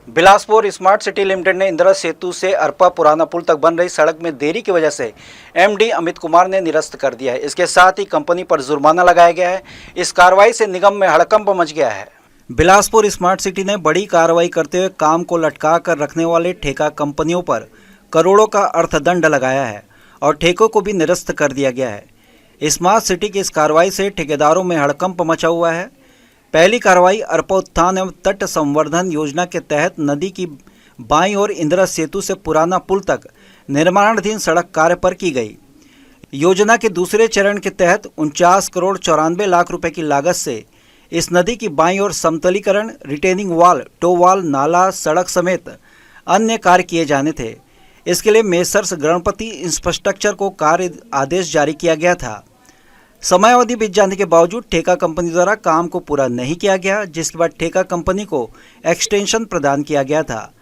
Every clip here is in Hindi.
बिलासपुर स्मार्ट सिटी लिमिटेड ने इंदिरा सेतु से अरपा पुराना पुल तक बन रही सड़क में देरी की वजह से एमडी अमित कुमार ने निरस्त कर दिया है। इसके साथ ही कंपनी पर जुर्माना लगाया गया है। इस कार्रवाई से निगम में हड़कंप मच गया है। बिलासपुर स्मार्ट सिटी ने बड़ी कार्रवाई करते हुए काम को लटका कर रखने वाले ठेका कंपनियों पर करोड़ों का अर्थदंड लगाया है और ठेकों को भी निरस्त कर दिया गया है। स्मार्ट सिटी की इस कार्रवाई से ठेकेदारों में हड़कंप मचा हुआ है। पहली कार्रवाई अरपा उत्थान एवं तट संवर्धन योजना के तहत नदी की बाईं ओर इंदिरा सेतु से पुराना पुल तक निर्माणाधीन सड़क कार्य पर की गई। योजना के दूसरे चरण के तहत 49 करोड़ 94 लाख रुपए की लागत से इस नदी की बाईं ओर समतलीकरण, रिटेनिंग वॉल, टो वॉल, नाला, सड़क समेत अन्य कार्य किए जाने थे। इसके लिए मेसर्स गणपति इंफ्रास्ट्रक्चर को कार्य आदेश जारी किया गया था। समयावधि बीत जाने के बावजूद ठेका कंपनी द्वारा काम को पूरा नहीं किया गया, जिसके बाद ठेका कंपनी को एक्सटेंशन प्रदान किया गया था,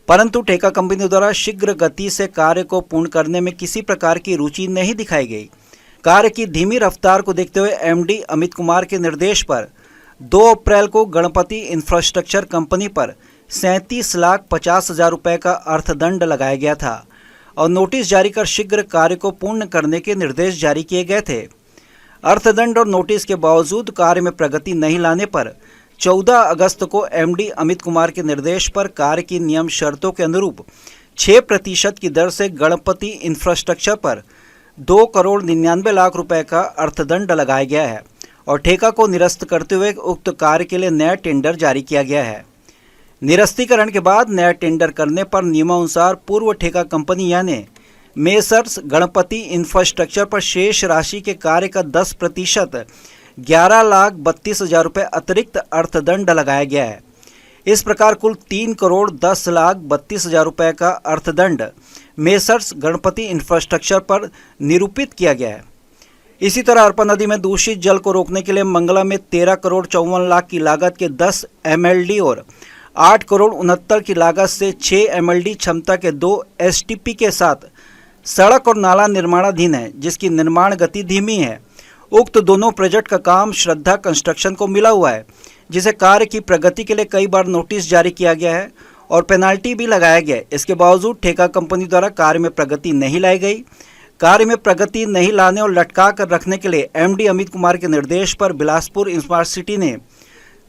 परंतु ठेका कंपनी द्वारा शीघ्र गति से कार्य को पूर्ण करने में किसी प्रकार की रुचि नहीं दिखाई गई। कार्य की धीमी रफ्तार को देखते हुए एमडी अमित कुमार के निर्देश पर 2 अप्रैल को गणपति इंफ्रास्ट्रक्चर कंपनी पर 37,50,000 रुपये का अर्थदंड लगाया गया था और नोटिस जारी कर शीघ्र कार्य को पूर्ण करने के निर्देश जारी किए गए थे। अर्थदंड और नोटिस के बावजूद कार्य में प्रगति नहीं लाने पर 14 अगस्त को एमडी अमित कुमार के निर्देश पर कार्य की नियम शर्तों के अनुरूप 6% की दर से गणपति इंफ्रास्ट्रक्चर पर 2 करोड़ 99 लाख रुपए का अर्थदंड लगाया गया है और ठेका को निरस्त करते हुए उक्त कार्य के लिए नया टेंडर जारी किया गया है। निरस्तीकरण के बाद नया टेंडर करने पर नियमानुसार पूर्व ठेका कंपनी यानी मेसर्स गणपति इंफ्रास्ट्रक्चर पर शेष राशि के कार्य का 10% 11,32,000 रुपये अतिरिक्त अर्थदंड लगाया गया है। इस प्रकार कुल 3 करोड़ 10,32,000 रुपये का अर्थदंड मेसर्स गणपति इंफ्रास्ट्रक्चर पर निरूपित किया गया है। इसी तरह अरपा नदी में दूषित जल को रोकने के लिए मंगला में 13 करोड़ 54 लाख की लागत के 10 MLD और 8 करोड़ 69 की लागत से 6 MLD क्षमता के 2 STP के साथ सड़क और नाला निर्माणाधीन है, जिसकी निर्माण गति धीमी है। उक्त दोनों प्रोजेक्ट का काम श्रद्धा कंस्ट्रक्शन को मिला हुआ है, जिसे कार्य की प्रगति के लिए कई बार नोटिस जारी किया गया है और पेनाल्टी भी लगाया गया है। इसके बावजूद ठेका कंपनी द्वारा कार्य में प्रगति नहीं लाई गई। कार्य में प्रगति नहीं लाने और लटका कर रखने के लिए एमडी अमित कुमार के निर्देश पर बिलासपुर स्मार्ट सिटी ने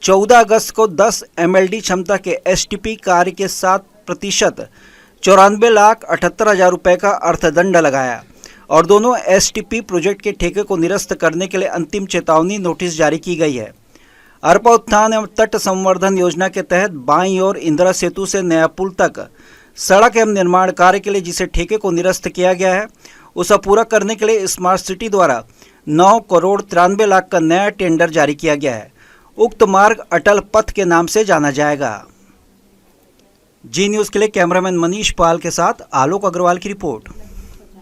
14 अगस्त को 10 MLD क्षमता के STP कार्य के 7% 94,78,000 रुपये का अर्थदंड लगाया और दोनों STP प्रोजेक्ट के ठेके को निरस्त करने के लिए अंतिम चेतावनी नोटिस जारी की गई है। अरपा उत्थान एवं तट संवर्धन योजना के तहत बाईं ओर इंदिरा सेतु से नया पुल तक सड़क एवं निर्माण कार्य के लिए जिसे ठेके को निरस्त किया गया है, उसे पूरा करने के लिए स्मार्ट सिटी द्वारा 9 करोड़ 93 लाख का नया टेंडर जारी किया गया है। उक्त मार्ग अटल पथ के नाम से जाना जाएगा। जी न्यूज़ के लिए कैमरामैन मनीष पाल के साथ आलोक अग्रवाल की रिपोर्ट।